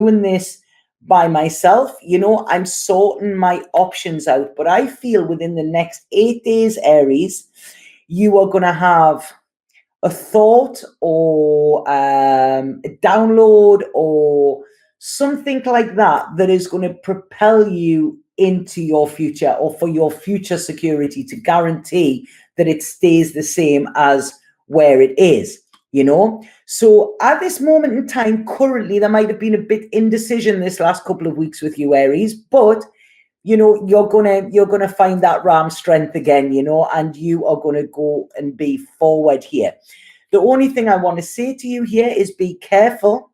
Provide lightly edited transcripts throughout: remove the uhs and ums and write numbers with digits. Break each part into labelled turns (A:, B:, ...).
A: doing this by myself. I'm sorting my options out. But I feel within the next 8 days, Aries, you are going to have a thought or a download or something like that that is going to propel you into your future, or for your future security, to guarantee that it stays the same as where it is. So at this moment in time, currently, there might have been a bit indecision this last couple of weeks with you, Aries, but you're gonna find that ram strength again, and you are gonna go and be forward here. The only thing I want to say to you here is be careful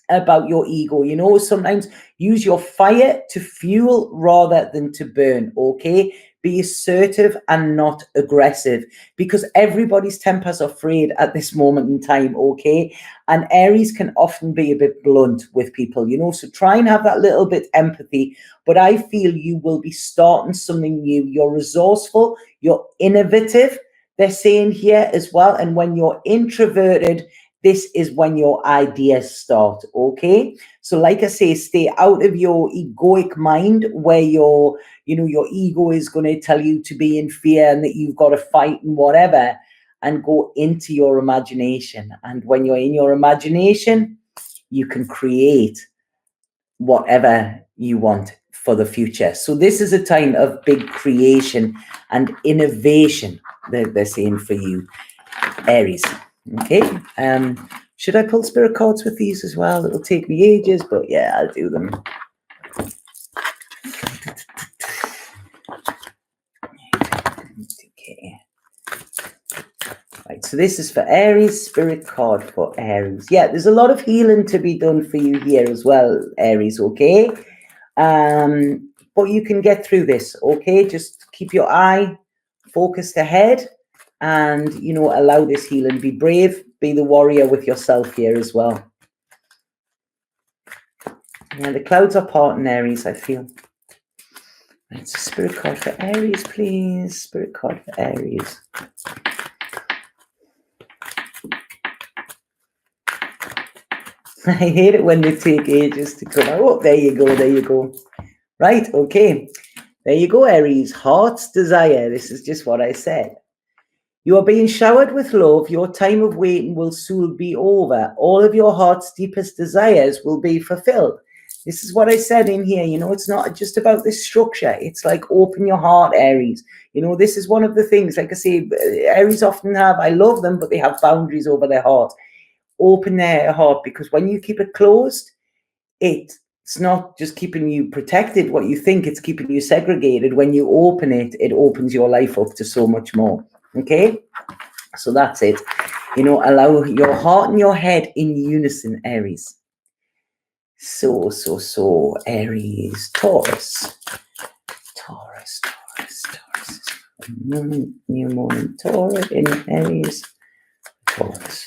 A: about your ego. Sometimes use your fire to fuel rather than to burn. Okay, be assertive and not aggressive, because everybody's tempers are frayed at this moment in time. Okay, and Aries can often be a bit blunt with people, so try and have that little bit empathy. But I feel you will be starting something new. You're resourceful, you're innovative, they're saying here as well. And when you're introverted, this is when your ideas start. Okay, so like I say, stay out of your egoic mind, where your ego is going to tell you to be in fear and that you've got to fight and whatever, and go into your imagination. And when you're in your imagination, you can create whatever you want for the future. So this is a time of big creation and innovation, they're saying for you, Aries. Okay, should I pull spirit cards with these as well? It'll take me ages, but yeah, I'll do them. Okay. Right, so this is for Aries, spirit card for Aries. Yeah, there's a lot of healing to be done for you here as well, Aries, okay? But you can get through this, okay? Just keep your eye focused ahead, and allow this healing. Be brave, be the warrior with yourself here as well. Yeah, the clouds are parting, Aries, I feel. It's a spirit card for Aries, please. Spirit card for Aries. I hate it when they take ages to come out. Oh, there you go. Right, okay. There you go, Aries. Heart's desire. This is just what I said. You are being showered with love. Your time of waiting will soon be over. All of your heart's deepest desires will be fulfilled. This is what I said in here. It's not just about this structure. It's like, open your heart, Aries. This is one of the things, like I say, Aries often have, I love them, but they have boundaries over their heart. Open their heart, because when you keep it closed, it's not just keeping you protected, what you think, it's keeping you segregated. When you open it, it opens your life up to so much more. Okay, so that's it. Allow your heart and your head in unison, Aries. So, Aries, Taurus. New moon, Taurus in Aries, Taurus.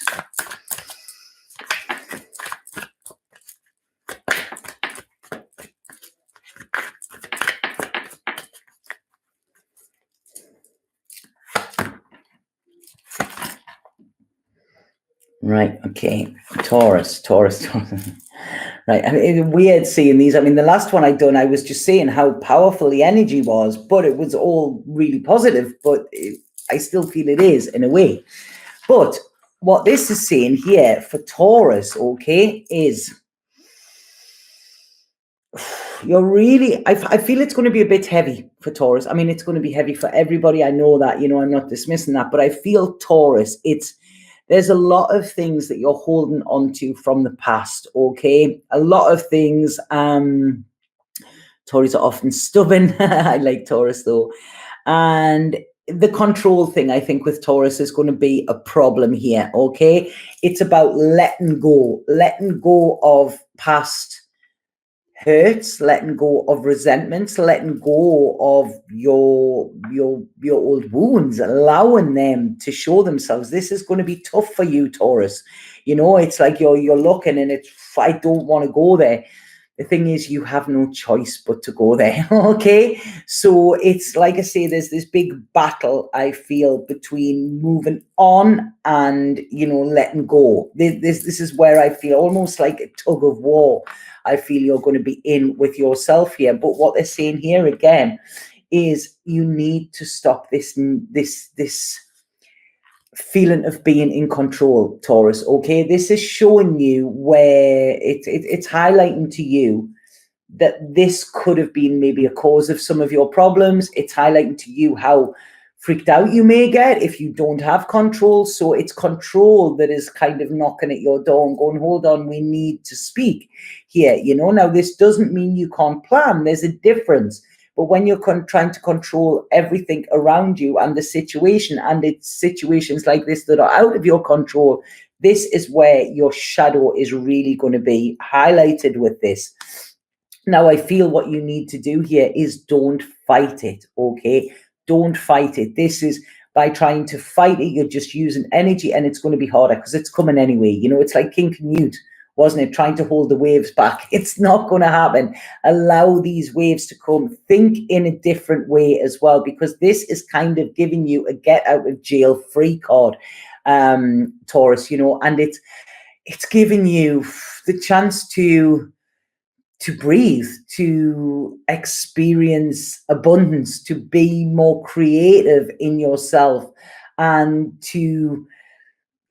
A: Right, okay, Taurus. Right, I mean, weird seeing these. I mean, the last one I'd done, I was just saying how powerful the energy was, but it was all really positive, but I still feel it is in a way. But what this is saying here for Taurus, okay, is you're really, I feel it's going to be a bit heavy for Taurus. I mean, it's going to be heavy for everybody. I know that, I'm not dismissing that, but I feel Taurus, there's a lot of things that you're holding on to from the past, okay? A lot of things. Taurus are often stubborn. I like Taurus, though. And the control thing, I think, with Taurus is going to be a problem here, okay? It's about letting go of past hurts, letting go of resentments, letting go of your old wounds, allowing them to show themselves. This is going to be tough for you, Taurus. It's like you're looking and I don't want to go there. the thing is, you have no choice but to go there. Okay. So it's like I say, there's this big battle, I feel, between moving on and, letting go. This is where I feel almost like a tug of war. I feel you're going to be in with yourself here. But what they're saying here again is you need to stop this feeling of being in control, Taurus. Okay, this is showing you where it's highlighting to you that this could have been maybe a cause of some of your problems. It's highlighting to you how freaked out you may get if you don't have control. So it's control that is kind of knocking at your door and going, hold on, we need to speak here. Now this doesn't mean you can't plan. There's a difference. But when you're trying to control everything around you and the situation, and it's situations like this that are out of your control, this is where your shadow is really going to be highlighted with this. Now, I feel what you need to do here is don't fight it, okay? Don't fight it. This is, by trying to fight it, you're just using energy, and it's going to be harder because it's coming anyway. It's like King Canute, wasn't it? Trying to hold the waves back. It's not going to happen. Allow these waves to come. Think in a different way as well, because this is kind of giving you a get out of jail free card, Taurus, and it's giving you the chance to breathe, to experience abundance, to be more creative in yourself, and to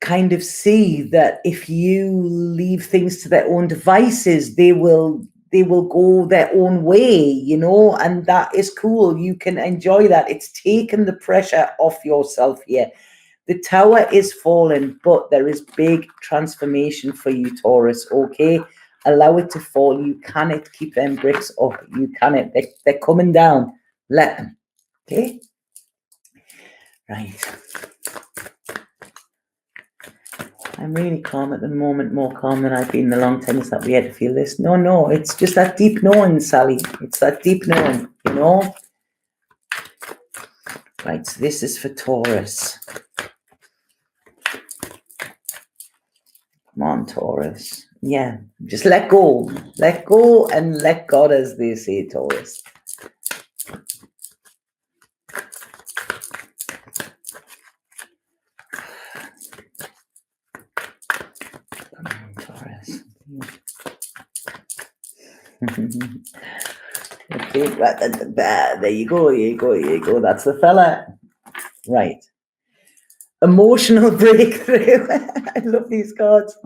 A: kind of see that if you leave things to their own devices, they will go their own way, and that is cool. You can enjoy that. It's taken the pressure off yourself here. The tower is falling, but there is big transformation for you, Taurus, okay? Allow it to fall. You cannot keep them bricks up. You cannot. They're coming down. Let them, okay? Right. I'm really calm at the moment, more calm than I've been in a long time. Is that we had to feel this? No, it's just that deep knowing, Sally. It's that deep knowing, Right, so this is for Taurus. Come on, Taurus. Yeah, just let go. Let go and let God, as they say, Taurus. Come on, Taurus. Okay, there you go. That's the fella. Right. Emotional breakthrough. I love these cards.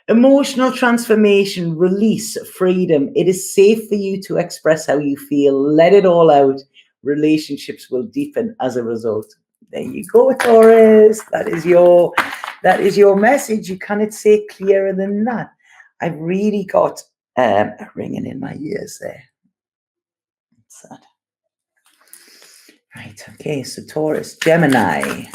A: Emotional transformation, release, freedom. It is safe for you to express how you feel. Let it all out. Relationships will deepen as a result. There you go, Taurus. That is your message. You cannot say clearer than that. I've really got a ringing in my ears there. What's that? Right. Okay. So Taurus, Gemini.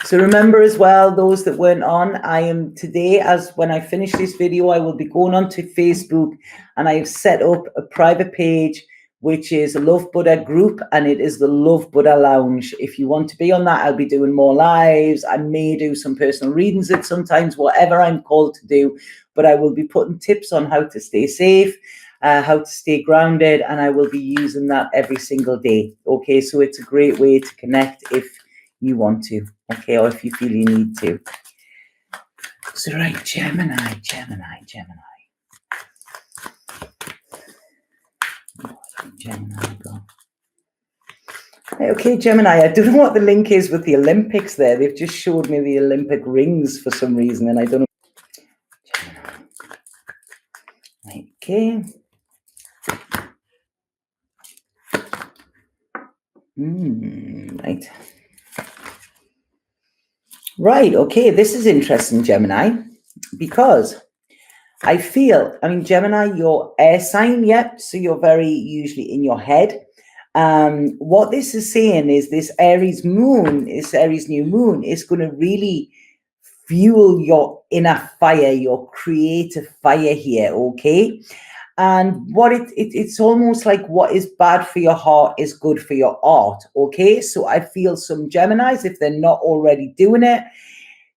A: So remember as well, those that weren't on, I am today, as when I finish this video, I will be going on to Facebook, and I have set up a private page, which is a Love Buddha group, and it is the Love Buddha Lounge. If you want to be on that, I'll be doing more lives. I may do some personal readings at sometimes, whatever I'm called to do, but I will be putting tips on how to stay safe, how to stay grounded, and I will be using that every single day. Okay, so it's a great way to connect if you want to, okay, or if you feel you need to. So right, Gemini. Go. Okay, Gemini, I don't know what the link is with the Olympics there. They've just showed me the Olympic rings for some reason, and I don't know. Gemini. Okay. Right. Right, okay, this is interesting, Gemini, because I feel, Gemini, your air sign, yep, so you're very usually in your head. What this is saying is this Aries moon, this Aries new moon, is going to really fuel your inner fire, your creative fire here, okay? And what it's almost like what is bad for your heart is good for your art, okay? So I feel some Geminis, if they're not already doing it,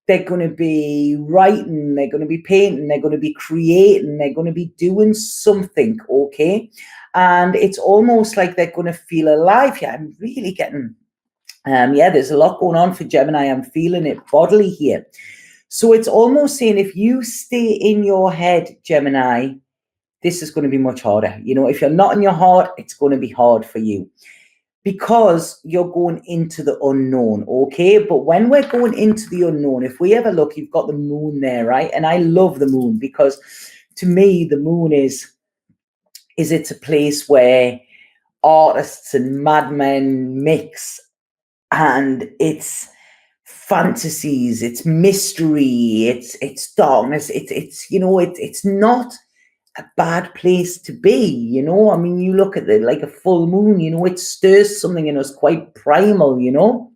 A: they're going to be writing, they're going to be painting, they're going to be creating, they're going to be doing something, okay? And it's almost like they're going to feel alive. Yeah, I'm really getting, there's a lot going on for Gemini. I'm feeling it bodily here. So it's almost saying if you stay in your head, Gemini, this is going to be much harder. You know, if you're not in your heart, it's going to be hard for you because you're going into the unknown, okay? But when we're going into the unknown, if we ever look, you've got the moon there, right? And I love the moon because to me, the moon is it's a place where artists and madmen mix, and it's fantasies, it's mystery, it's darkness, it's you know, it's not a bad place to be, you know. I mean, you look at it like a full moon, you know, it stirs something in us quite primal, you know.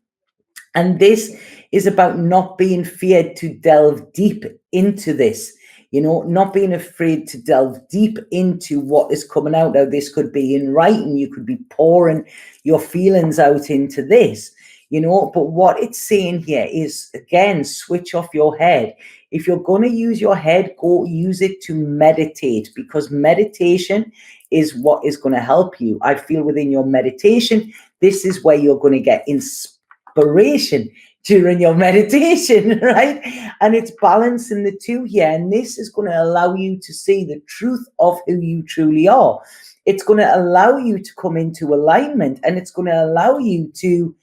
A: And this is about not being feared to delve deep into this, you know, not being afraid to delve deep into what is coming out. Now, this could be in writing, you could be pouring your feelings out into this, you know. But what it's saying here is, again, switch off your head. If you're going to use your head, go use it to meditate, because meditation is what is going to help you. I feel within your meditation, this is where you're going to get inspiration during your meditation, right? And it's balancing the two here. And this is going to allow you to see the truth of who you truly are. It's going to allow you to come into alignment, and it's going to allow you to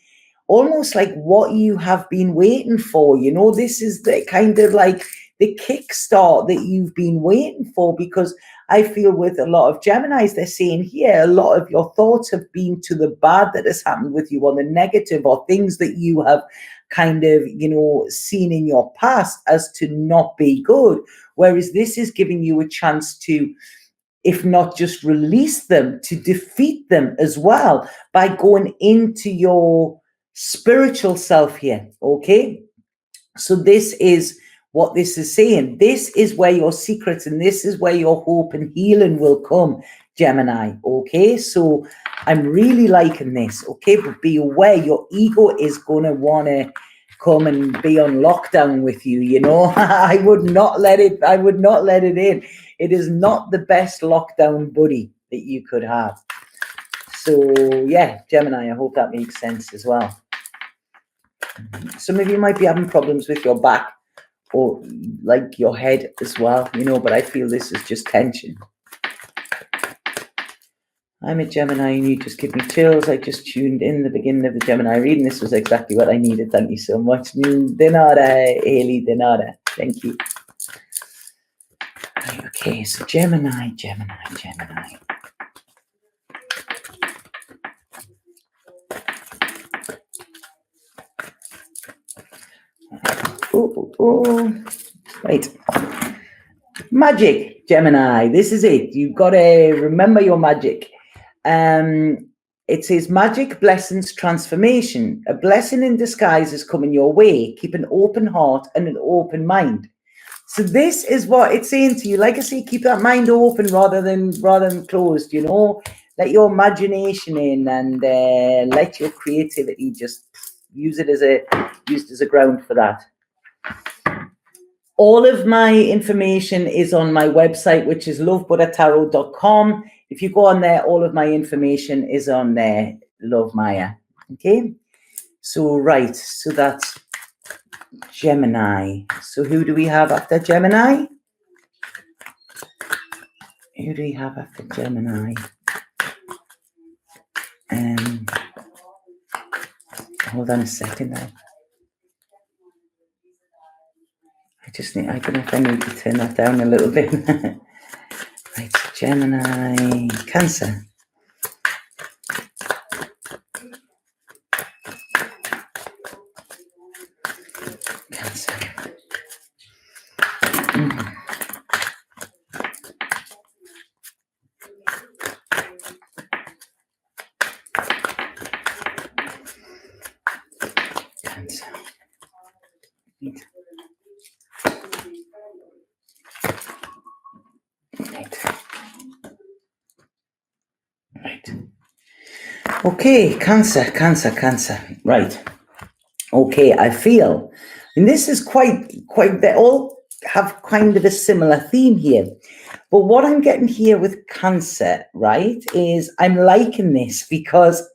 A: almost like what you have been waiting for. You know, this is the kind of like the kickstart that you've been waiting for, because I feel with a lot of Geminis, they're saying here, a lot of your thoughts have been to the bad that has happened with you, or the negative, or things that you have kind of, you know, seen in your past as to not be good. Whereas this is giving you a chance to, if not just release them, to defeat them as well by going into your spiritual self here, okay? So this is what this is saying. This is where your secrets and this is where your hope and healing will come, Gemini, okay? So I'm really liking this, okay? But be aware, your ego is going to want to come and be on lockdown with you, you know. I would not let it in. It is not the best lockdown buddy that you could have. So yeah, Gemini, I hope that makes sense as well. Some of you might be having problems with your back or like your head as well, you know, but I feel this is just tension. I'm a Gemini and you just give me chills. I just tuned in the beginning of the Gemini reading. This was exactly what I needed. Thank you so much. De nada, Haley, de nada. Thank you. Okay, so Gemini. Right. Magic, Gemini. This is it. You've got to remember your magic. It says magic, blessings, transformation. A blessing in disguise is coming your way. Keep an open heart and an open mind. So this is what it's saying to you. Like I say, keep that mind open rather than closed, you know. Let your imagination in, and let your creativity just used as a ground for that. All of my information is on my website, which is lovebuddhatarot.com. If you go on there, all of my information is on there, Love Maya. Okay? So, right. So that's Gemini. So who do we have after Gemini? Who do we have after Gemini? Hold on a second now. I don't know if I need to turn that down a little bit. Right, Gemini, Cancer. Cancer. Cancer. Right. Okay, Cancer. Right. Okay, I feel And this is quite, they all have kind of a similar theme here. But what I'm getting here with Cancer, right, is I'm liking this because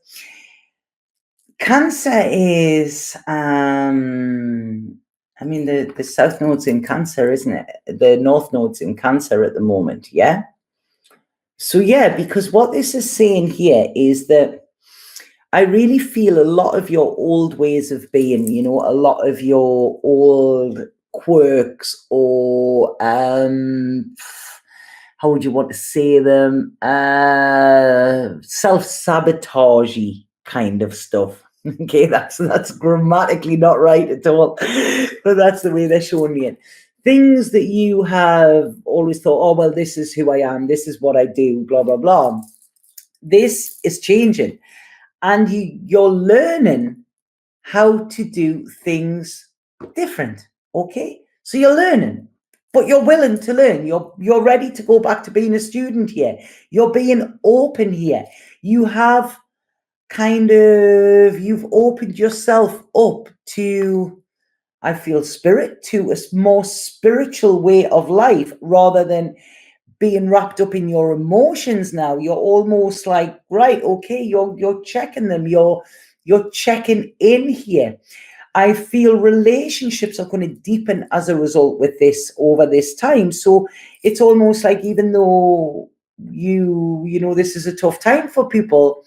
A: Cancer is, I mean, the South Node's in Cancer, isn't it? The North Node's in Cancer at the moment, yeah? So, yeah, because what this is saying here is that I really feel a lot of your old ways of being, a lot of your old quirks or how would you want to say them? Self-sabotagey kind of stuff. Okay, that's grammatically not right at all, but that's the way they're showing me it. Things that you have always thought, oh well, this is who I am, this is what I do, blah blah blah. This is changing, and you're learning how to do things different. Okay, so you're learning, but you're willing to learn. You're ready to go back to being a student here. You're being open here. You have you've opened yourself up to, I feel, spirit, to a more spiritual way of life rather than being wrapped up in your emotions. Now you're almost like, right, okay, you're checking them, you're checking in here. I feel relationships are going to deepen as a result with this over this time. So it's almost like, even though this is a tough time for people,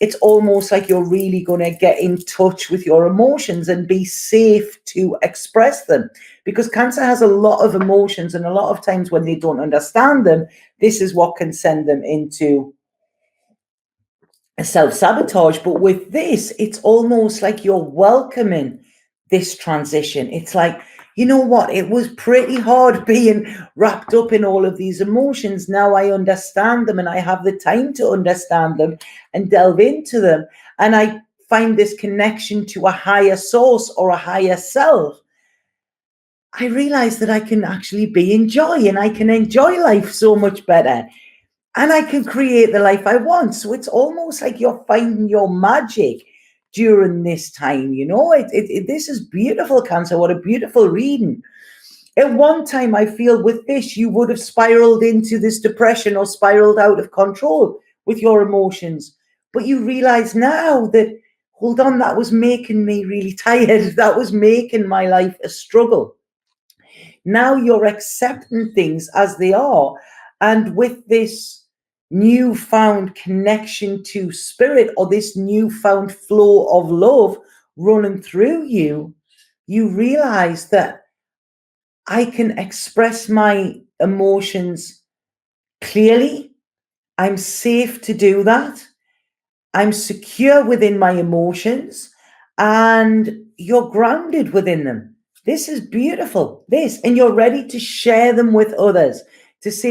A: it's almost like you're really going to get in touch with your emotions and be safe to express them, because Cancer has a lot of emotions, and a lot of times when they don't understand them, this is what can send them into a self-sabotage. But with this, it's almost like you're welcoming this transition. It's like, you know what, it was pretty hard being wrapped up in all of these emotions. Now I understand them, and I have the time to understand them and delve into them, and I find this connection to a higher source or a higher self. I realize that I can actually be in joy, and I can enjoy life so much better, and I can create the life I want. So it's almost like you're finding your magic during this time. This is beautiful, Cancer. What a beautiful reading. At one time, I feel with this, you would have spiraled into this depression or spiraled out of control with your emotions. But you realize now that, hold on, that was making me really tired. That was making my life a struggle. Now you're accepting things as they are. And with this newfound connection to spirit, or this newfound flow of love running through you, you realize that I can express my emotions clearly. I'm safe to do that. I'm secure within my emotions, and you're grounded within them. This is beautiful. And you're ready to share them with others, to say,